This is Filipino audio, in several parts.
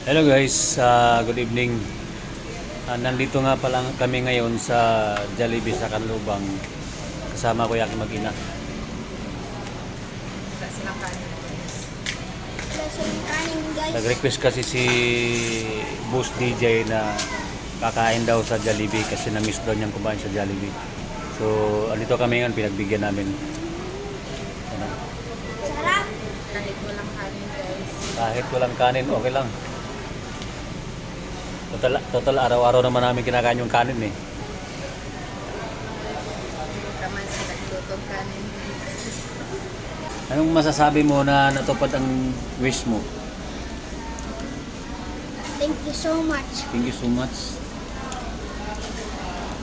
Hello guys, good evening. Nandito nga pala kami ngayon sa Jollibee sa Canlubang. Kasama ko yung aking mag-ina. Nag-request kasi si Boss DJ na kakain daw sa Jollibee kasi na-miss daw niyang kumain sa Jollibee. So, andito kami ngayon, pinagbigyan namin. Ano? Sarap! Kahit walang kanin, guys. Kahit walang kanin, okay lang. Total araw-araw naman namin kinakain yung kanin eh. Kaman sa naglutong kanin. Anong masasabi mo na natupad ang wish mo? Thank you so much. Thank you so much.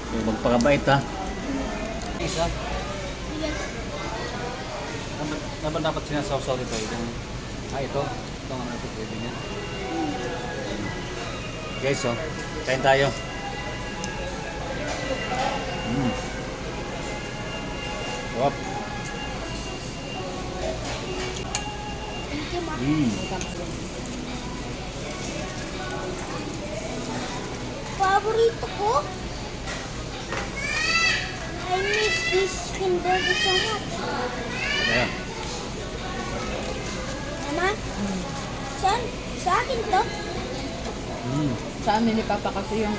So, magpakabait ha. Isa. Dapat sinasaw-saw dito. Ito. Ito. Ito nga natin pwede niya. Guys, oh. Kain tayo. Wap. Thank you, Ma. Paborito ko? I miss this hamburger so much. Ayan. Mama? Saan? Sa akin to? Sa amin ni Papa kasi yung